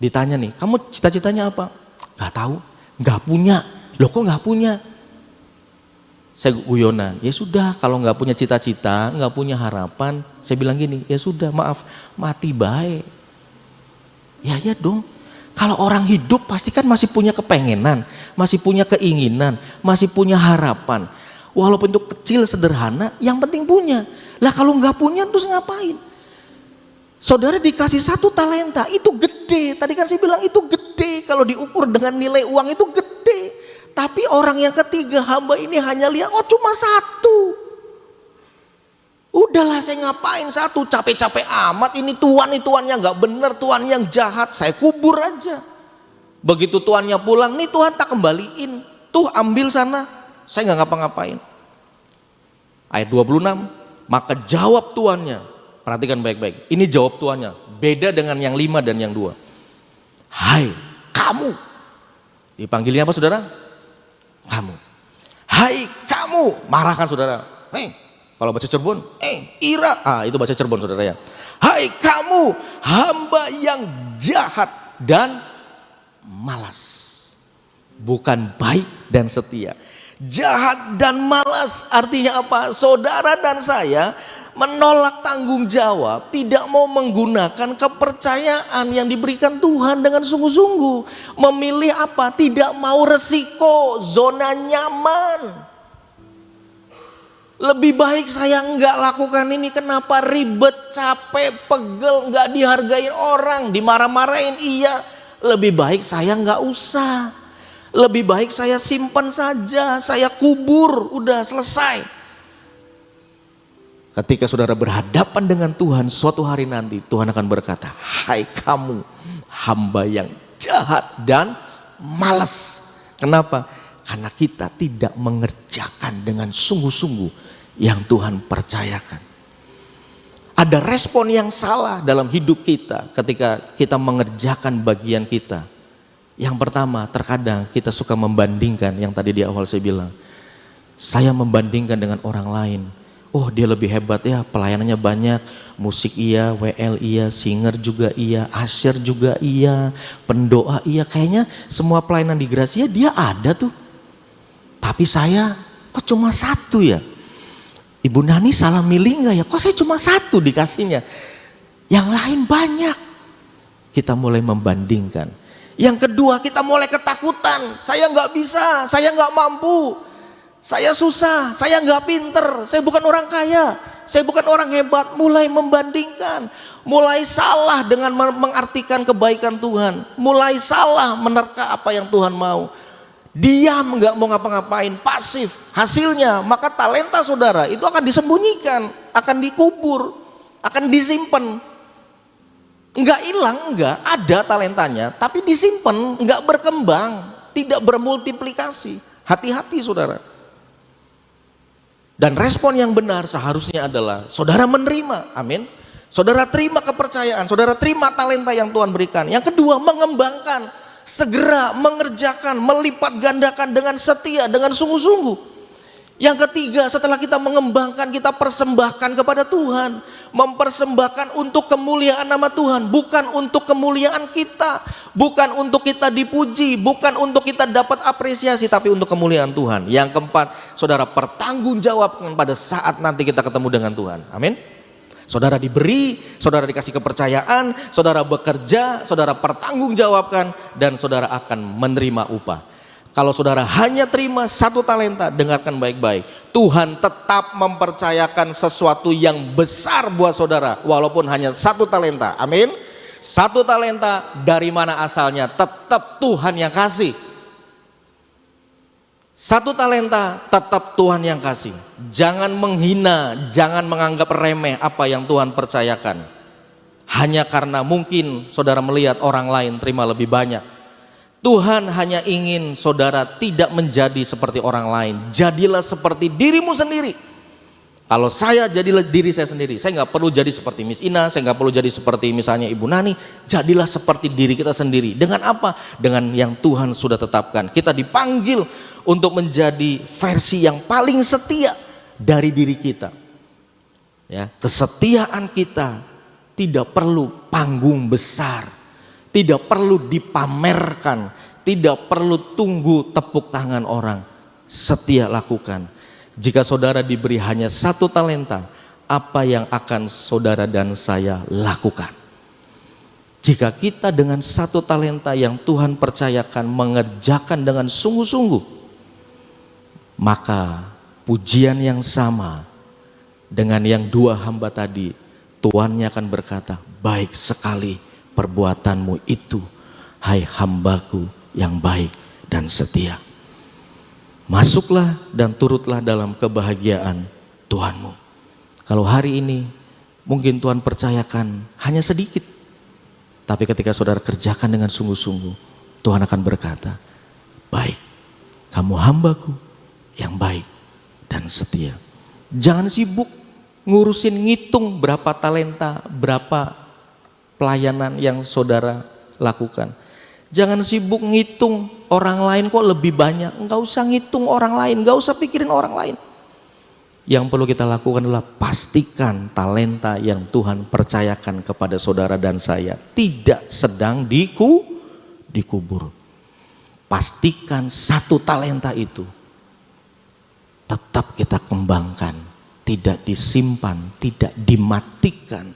ditanya nih, kamu cita-citanya apa? Gak tahu, gak punya. Loh kok gak punya? Saya guyonan, ya sudah, kalau gak punya cita-cita, gak punya harapan, saya bilang gini, ya sudah, maaf, mati baik. Ya dong, kalau orang hidup pasti kan masih punya kepengenan, masih punya keinginan, masih punya harapan. Walaupun itu kecil, sederhana, yang penting punya. Lah kalau nggak punya terus ngapain? Saudara dikasih satu talenta itu gede. Tadi kan saya bilang itu gede. Kalau diukur dengan nilai uang itu gede. Tapi orang yang ketiga, hamba ini hanya lihat, oh cuma satu. Udahlah saya ngapain satu, capek-capek amat. Ini tuannya nggak benar, tuan yang jahat. Saya kubur aja. Begitu tuannya pulang, nih Tuhan tak kembaliin. Tuh ambil sana. Saya nggak ngapa-ngapain. Ayat 26. Maka jawab tuannya, perhatikan baik-baik, ini jawab tuannya, beda dengan yang 5 dan yang 2. Hai kamu, dipanggilnya apa saudara? Kamu. Hai kamu, marahkan saudara. Hei, kalau baca Cirebon, Ira, itu bahasa Cirebon saudara ya. Hai kamu, hamba yang jahat dan malas, bukan baik dan setia. Jahat dan malas artinya apa? Saudara dan saya menolak tanggung jawab, tidak mau menggunakan kepercayaan yang diberikan Tuhan dengan sungguh-sungguh. Memilih apa? Tidak mau resiko, zona nyaman. Lebih baik saya enggak lakukan ini. Kenapa? Ribet, capek, pegel, enggak dihargain orang, dimarah-marahin, iya. Lebih baik saya enggak usah. Lebih baik saya simpan saja, saya kubur, udah selesai. Ketika saudara berhadapan dengan Tuhan suatu hari nanti, Tuhan akan berkata, hai kamu hamba yang jahat dan malas. Kenapa? Karena kita tidak mengerjakan dengan sungguh-sungguh yang Tuhan percayakan. Ada respon yang salah dalam hidup kita ketika kita mengerjakan bagian kita. Yang pertama, terkadang kita suka membandingkan, yang tadi di awal saya bilang. Saya membandingkan dengan orang lain. Oh, dia lebih hebat ya, pelayanannya banyak, musik iya, WL iya, singer juga iya, asyir juga iya, pendoa iya. Kayaknya semua pelayanan di Gracia dia ada tuh. Tapi saya kok cuma satu ya? Ibu Nani salah milih enggak ya? Kok saya cuma satu dikasihnya? Yang lain banyak. Kita mulai membandingkan. Yang kedua, kita mulai ketakutan. Saya enggak bisa, saya enggak mampu. Saya susah, saya enggak pinter. Saya bukan orang kaya, saya bukan orang hebat. Mulai membandingkan. Mulai salah dengan mengartikan kebaikan Tuhan. Mulai salah menerka apa yang Tuhan mau. Diam, nggak mau ngapa-ngapain, pasif. Hasilnya maka talenta saudara itu akan disembunyikan, akan dikubur, akan disimpan. Nggak hilang, nggak ada talentanya, tapi disimpan, nggak berkembang, tidak bermultiplikasi. Hati-hati saudara. Dan respon yang benar seharusnya adalah saudara menerima, amin. Saudara terima kepercayaan, saudara terima talenta yang Tuhan berikan. Yang kedua, mengembangkan. Segera mengerjakan, melipat gandakan dengan setia, dengan sungguh-sungguh. Yang ketiga, setelah kita mengembangkan, kita persembahkan kepada Tuhan. Mempersembahkan untuk kemuliaan nama Tuhan, bukan untuk kemuliaan kita, bukan untuk kita dipuji, bukan untuk kita dapat apresiasi, tapi untuk kemuliaan Tuhan. Yang keempat, saudara pertanggungjawabkan pada saat nanti kita ketemu dengan Tuhan. Amin. Saudara diberi, saudara dikasih kepercayaan, saudara bekerja, saudara pertanggungjawabkan, dan saudara akan menerima upah. Kalau saudara hanya terima satu talenta, dengarkan baik-baik. Tuhan tetap mempercayakan sesuatu yang besar buat saudara, walaupun hanya satu talenta. Amin. Satu talenta, dari mana asalnya? Tetap Tuhan yang kasih. Satu talenta tetap Tuhan yang kasih. Jangan menghina, jangan menganggap remeh apa yang Tuhan percayakan. Hanya karena mungkin saudara melihat orang lain terima lebih banyak. Tuhan hanya ingin saudara tidak menjadi seperti orang lain. Jadilah seperti dirimu sendiri. Kalau saya jadilah diri saya sendiri. Saya nggak perlu jadi seperti Miss Ina, saya nggak perlu jadi seperti misalnya Ibu Nani. Jadilah seperti diri kita sendiri. Dengan apa? Dengan yang Tuhan sudah tetapkan. Kita dipanggil untuk menjadi versi yang paling setia dari diri kita. Ya, kesetiaan kita tidak perlu panggung besar, tidak perlu dipamerkan, tidak perlu tunggu tepuk tangan orang. Setia lakukan. Jika saudara diberi hanya satu talenta, apa yang akan saudara dan saya lakukan? Jika kita dengan satu talenta yang Tuhan percayakan mengerjakan dengan sungguh-sungguh, maka pujian yang sama dengan yang dua hamba tadi, tuannya akan berkata, baik sekali perbuatanmu itu, hai hambaku yang baik dan setia. Masuklah dan turutlah dalam kebahagiaan Tuhanmu. Kalau hari ini mungkin Tuhan percayakan hanya sedikit, tapi ketika saudara kerjakan dengan sungguh-sungguh, Tuhan akan berkata, baik, kamu hambaku yang baik dan setia. Jangan sibuk ngurusin ngitung berapa talenta, berapa pelayanan yang saudara lakukan. Jangan sibuk ngitung orang lain kok lebih banyak. Enggak usah ngitung orang lain, enggak usah pikirin orang lain. Yang perlu kita lakukan adalah pastikan talenta yang Tuhan percayakan kepada saudara dan saya tidak sedang dikubur. Pastikan satu talenta itu tetap kita kembangkan, tidak disimpan, tidak dimatikan.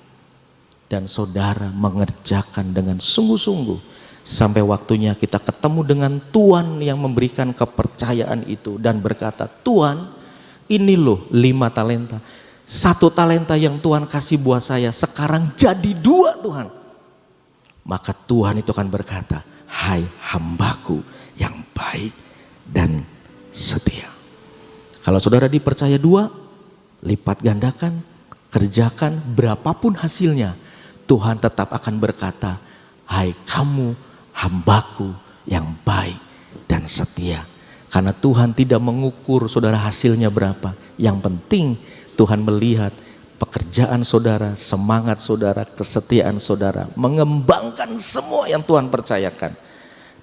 Dan saudara mengerjakan dengan sungguh-sungguh sampai waktunya kita ketemu dengan Tuhan yang memberikan kepercayaan itu dan berkata, Tuhan, ini loh 5 talenta. 1 talenta yang Tuhan kasih buat saya sekarang jadi 2 Tuhan. Maka Tuhan itu akan berkata, hai hambaku yang baik dan setia. Kalau saudara dipercaya 2, lipat gandakan, kerjakan berapapun hasilnya. Tuhan tetap akan berkata, hai kamu hambaku yang baik dan setia. Karena Tuhan tidak mengukur saudara hasilnya berapa. Yang penting Tuhan melihat pekerjaan saudara, semangat saudara, kesetiaan saudara, mengembangkan semua yang Tuhan percayakan.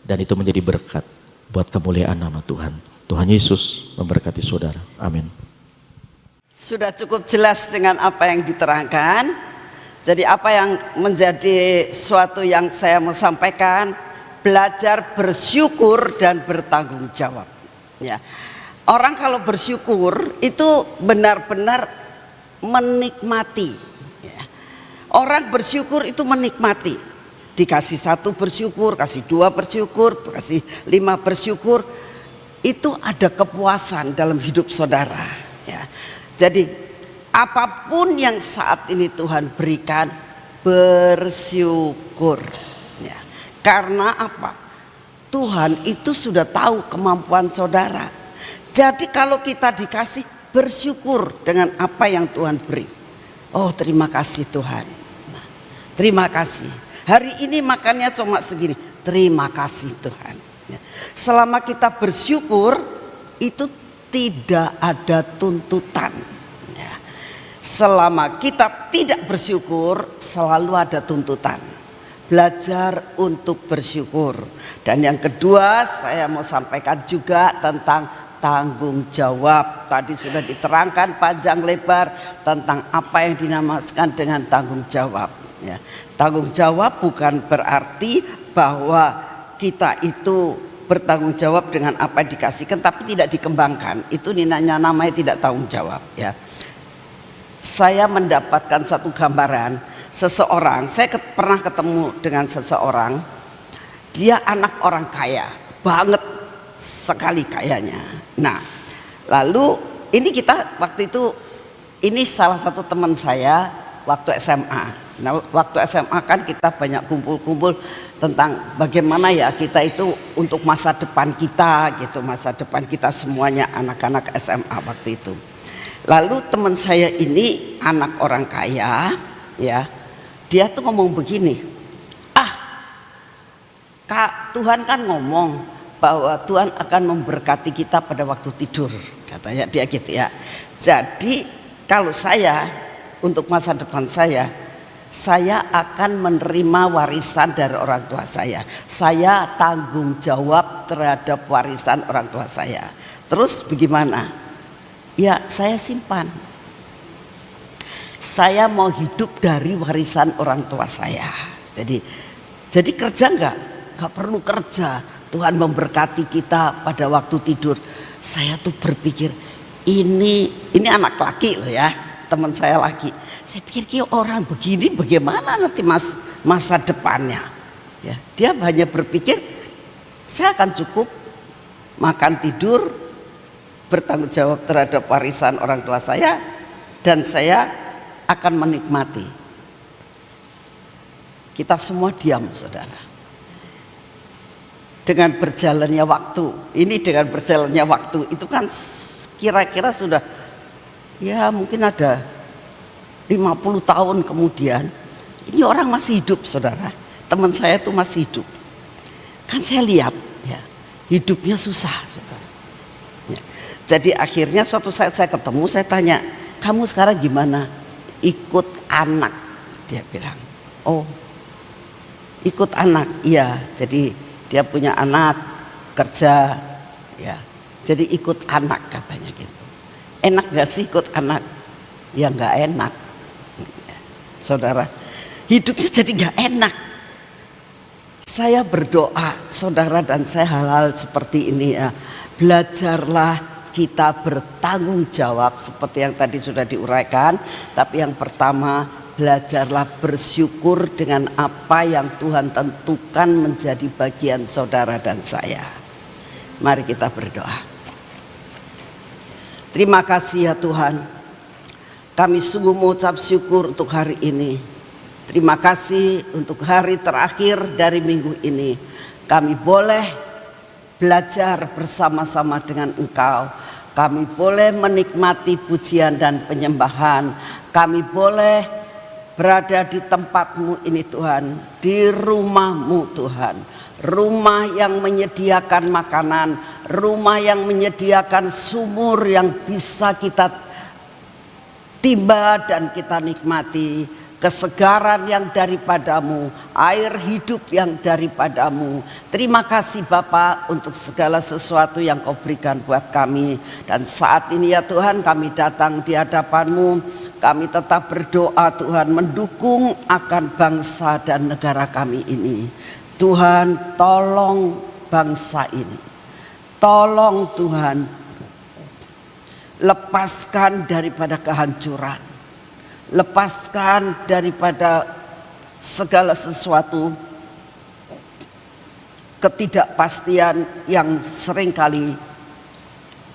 Dan itu menjadi berkat buat kemuliaan nama Tuhan. Tuhan Yesus memberkati saudara. Amin. Sudah cukup jelas dengan apa yang diterangkan. Jadi apa yang menjadi suatu yang saya mau sampaikan, belajar bersyukur dan bertanggung jawab. Ya, orang kalau bersyukur itu benar-benar menikmati. Ya. Orang bersyukur itu menikmati. Dikasih 1 bersyukur, kasih 2 bersyukur, kasih 5 bersyukur, itu ada kepuasan dalam hidup saudara. Ya. Jadi apapun yang saat ini Tuhan berikan, bersyukur. Ya. Karena apa? Tuhan itu sudah tahu kemampuan saudara. Jadi kalau kita dikasih, bersyukur dengan apa yang Tuhan beri. Oh, terima kasih Tuhan. Nah, terima kasih. Hari ini makannya cuma segini. Terima kasih Tuhan. Ya. Selama kita bersyukur, itu tidak ada tuntutan. Selama kita tidak bersyukur, selalu ada tuntutan. Belajar untuk bersyukur. Dan yang kedua, saya mau sampaikan juga tentang tanggung jawab. Tadi sudah diterangkan panjang lebar tentang apa yang dinamakan dengan tanggung jawab. Ya. Tanggung jawab bukan berarti bahwa kita itu bertanggung jawab dengan apa yang dikasihkan tapi tidak dikembangkan. Itu namanya tidak tanggung jawab. Ya. Saya mendapatkan suatu gambaran seseorang, saya pernah ketemu dengan seseorang, dia anak orang kaya, banget sekali kayanya. Nah, lalu ini kita waktu itu, ini salah satu teman saya waktu SMA. Nah, waktu SMA kan kita banyak kumpul-kumpul tentang bagaimana ya kita itu untuk masa depan kita gitu, masa depan kita semuanya anak-anak SMA waktu itu. Lalu teman saya ini anak orang kaya, ya, dia tuh ngomong begini, Kak, Tuhan kan ngomong bahwa Tuhan akan memberkati kita pada waktu tidur, katanya dia gitu ya. Jadi kalau saya untuk masa depan saya akan menerima warisan dari orang tua saya tanggung jawab terhadap warisan orang tua saya. Terus bagaimana? Ya, saya simpan. Saya mau hidup dari warisan orang tua saya. Jadi kerja nggak perlu kerja. Tuhan memberkati kita pada waktu tidur. Saya tuh berpikir ini anak laki loh ya, teman saya laki. Saya pikir orang begini bagaimana nanti masa depannya? Ya, dia hanya berpikir saya akan cukup makan tidur, bertanggung jawab terhadap warisan orang tua saya, dan saya akan menikmati. Kita semua diam, saudara. Dengan berjalannya waktu, itu kan kira-kira sudah ya mungkin ada 50 tahun kemudian, ini orang masih hidup, saudara. Teman saya tuh masih hidup. Kan saya lihat ya, hidupnya susah, saudara. Ya. Jadi akhirnya suatu saat saya ketemu, saya tanya, kamu sekarang gimana? Ikut anak, dia bilang. Oh, ikut anak, iya. Jadi dia punya anak, kerja, ya. Jadi ikut anak katanya gitu. Enak gak sih ikut anak? Ya gak enak, saudara. Hidupnya jadi gak enak. Saya berdoa, saudara, dan saya hal-hal seperti ini ya. Belajarlah kita bertanggung jawab seperti yang tadi sudah diuraikan. Tapi yang pertama, belajarlah bersyukur dengan apa yang Tuhan tentukan menjadi bagian saudara dan saya. Mari kita berdoa. Terima kasih ya Tuhan, kami sungguh mengucap syukur untuk hari ini. Terima kasih untuk hari terakhir dari minggu ini. Kami boleh belajar bersama-sama dengan Engkau. Kami boleh menikmati pujian dan penyembahan. Kami boleh berada di tempat-Mu ini Tuhan, di rumah-Mu Tuhan. Rumah yang menyediakan makanan, rumah yang menyediakan sumur yang bisa kita timba dan kita nikmati, kesegaran yang daripadamu, air hidup yang daripadamu. Terima kasih Bapa untuk segala sesuatu yang Kau berikan buat kami. Dan saat ini ya Tuhan, kami datang di hadapan-Mu, kami tetap berdoa Tuhan, mendukung akan bangsa dan negara kami ini. Tuhan, tolong bangsa ini, tolong Tuhan, lepaskan daripada kehancuran, lepaskan daripada segala sesuatu ketidakpastian yang seringkali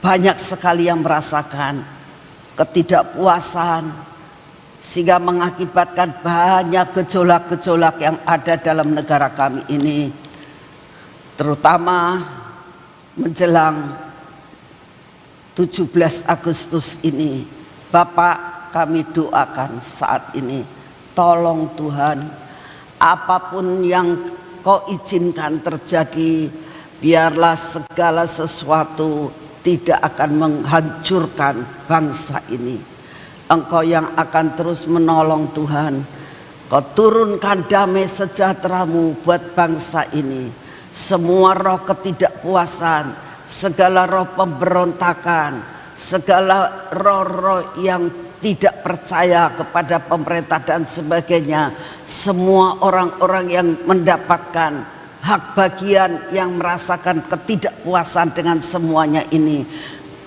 banyak sekali yang merasakan ketidakpuasan, sehingga mengakibatkan banyak gejolak-gejolak yang ada dalam negara kami ini, terutama menjelang 17 Agustus ini. Bapak, kami doakan saat ini, tolong Tuhan, apapun yang Kau izinkan terjadi, biarlah segala sesuatu tidak akan menghancurkan bangsa ini. Engkau yang akan terus menolong Tuhan. Kau turunkan damai sejahtera-Mu buat bangsa ini. Semua roh ketidakpuasan, segala roh pemberontakan, segala roh-roh yang tidak percaya kepada pemerintah dan sebagainya, semua orang-orang yang mendapatkan hak bagian yang merasakan ketidakpuasan dengan semuanya ini,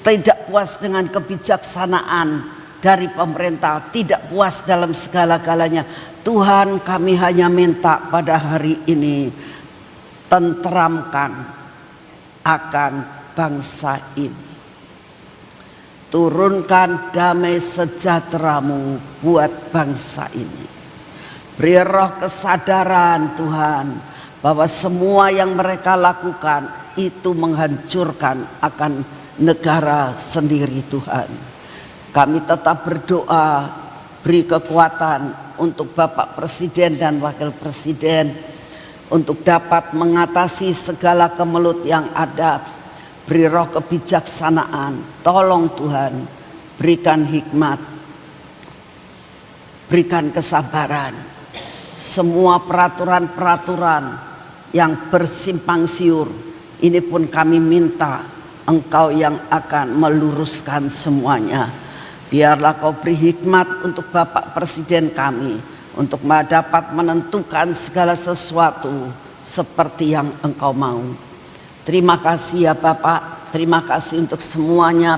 tidak puas dengan kebijaksanaan dari pemerintah, tidak puas dalam segala-galanya. Tuhan, kami hanya minta pada hari ini, tenteramkan akan bangsa ini. Turunkan damai sejahtera-Mu buat bangsa ini. Beri roh kesadaran Tuhan, bahwa semua yang mereka lakukan itu menghancurkan akan negara sendiri Tuhan. Kami tetap berdoa, beri kekuatan untuk Bapak Presiden dan Wakil Presiden untuk dapat mengatasi segala kemelut yang ada. Beri roh kebijaksanaan, tolong Tuhan, berikan hikmat, berikan kesabaran. Semua peraturan-peraturan yang bersimpang siur, ini pun kami minta Engkau yang akan meluruskan semuanya. Biarlah Kau beri hikmat untuk Bapak Presiden kami, untuk dapat menentukan segala sesuatu seperti yang Engkau mau. Terima kasih ya Bapak, terima kasih untuk semuanya.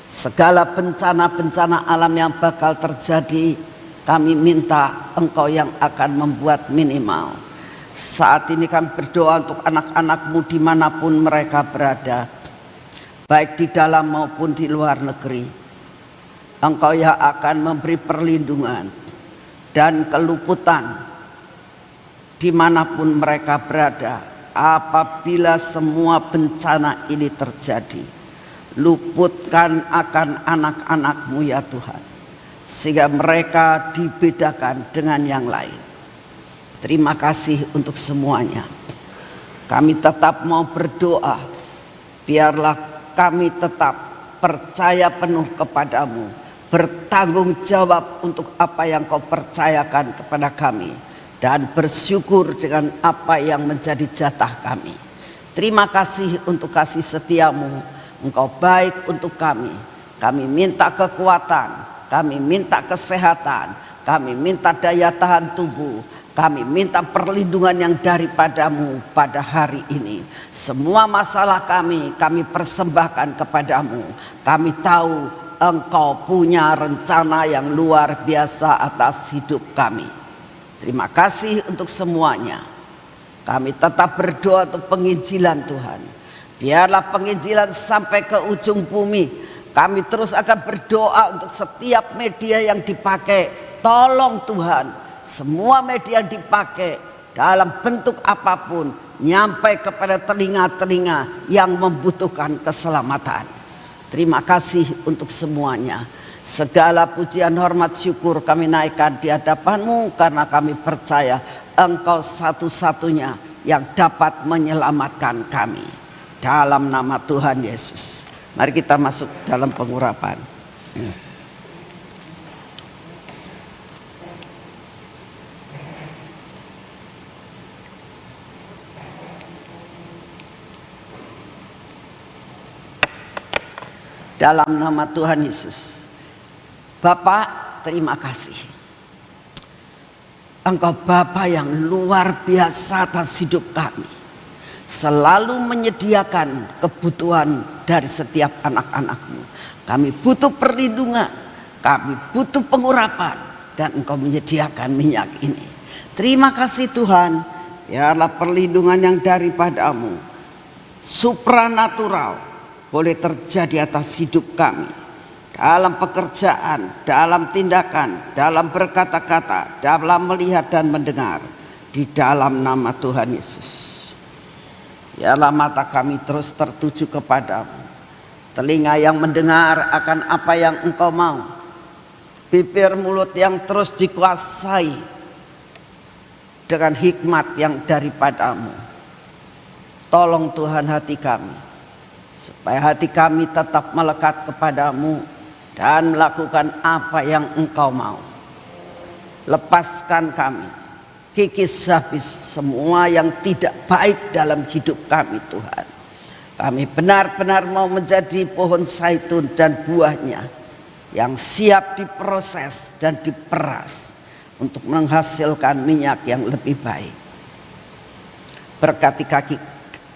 Segala bencana-bencana alam yang bakal terjadi, kami minta Engkau yang akan membuat minimal. Saat ini kami berdoa untuk anak-anak-Mu dimanapun mereka berada, baik di dalam maupun di luar negeri. Engkau yang akan memberi perlindungan dan keluputan dimanapun mereka berada. Apabila semua bencana ini terjadi, luputkan akan anak-anak-Mu ya Tuhan, sehingga mereka dibedakan dengan yang lain. Terima kasih untuk semuanya. Kami tetap mau berdoa, biarlah kami tetap percaya penuh kepadamu, bertanggung jawab untuk apa yang Kau percayakan kepada kami, dan bersyukur dengan apa yang menjadi jatah kami. Terima kasih untuk kasih setia-Mu. Engkau baik untuk kami. Kami minta kekuatan, kami minta kesehatan, kami minta daya tahan tubuh, Kami minta perlindungan yang daripadamu pada hari ini. Semua masalah kami persembahkan kepadamu. Kami tahu Engkau punya rencana yang luar biasa atas hidup kami. Terima kasih untuk semuanya. Kami tetap berdoa untuk penginjilan Tuhan. Biarlah penginjilan sampai ke ujung bumi. Kami terus akan berdoa untuk setiap media yang dipakai. Tolong Tuhan, semua media yang dipakai dalam bentuk apapun nyampai kepada telinga-telinga yang membutuhkan keselamatan. Terima kasih untuk semuanya. Segala pujian, hormat, syukur kami naikkan di hadapan-Mu karena kami percaya Engkau satu-satunya yang dapat menyelamatkan kami. Dalam nama Tuhan Yesus. Mari kita masuk dalam pengurapan. Dalam nama Tuhan Yesus. Bapak, terima kasih. Engkau Bapa yang luar biasa atas hidup kami. Selalu menyediakan kebutuhan dari setiap anak-anak-Mu. Kami butuh perlindungan, kami butuh pengurapan, dan Engkau menyediakan minyak ini. Terima kasih Tuhan. Biarlah perlindungan yang daripada-Mu supranatural boleh terjadi atas hidup kami. Dalam pekerjaan, dalam tindakan, dalam berkata-kata, dalam melihat dan mendengar. Di dalam nama Tuhan Yesus. Biarlah mata kami terus tertuju kepadamu. Telinga yang mendengar akan apa yang Engkau mau. Bibir mulut yang terus dikuasai dengan hikmat yang daripadamu. Tolong Tuhan hati kami, supaya hati kami tetap melekat kepadamu dan melakukan apa yang Engkau mau. Lepaskan kami, kikis habis semua yang tidak baik dalam hidup kami Tuhan. Kami benar-benar mau menjadi pohon zaitun dan buahnya yang siap diproses dan diperas untuk menghasilkan minyak yang lebih baik. Berkati kaki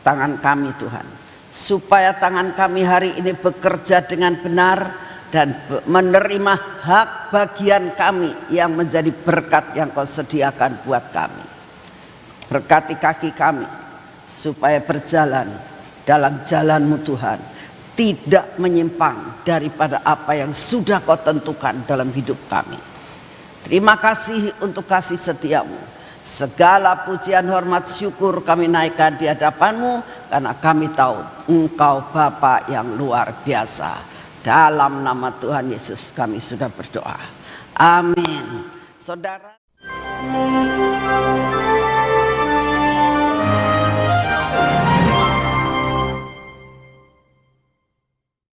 tangan kami Tuhan, supaya tangan kami hari ini bekerja dengan benar dan menerima hak bagian kami yang menjadi berkat yang Kau sediakan buat kami. Berkati kaki kami supaya berjalan dalam jalan-Mu Tuhan, tidak menyimpang daripada apa yang sudah Kau tentukan dalam hidup kami. Terima kasih untuk kasih setia-Mu. Segala pujian, hormat, syukur kami naikkan di hadapan-Mu karena kami tahu Engkau Bapa yang luar biasa. Dalam nama Tuhan Yesus kami sudah berdoa. Amin. Saudara.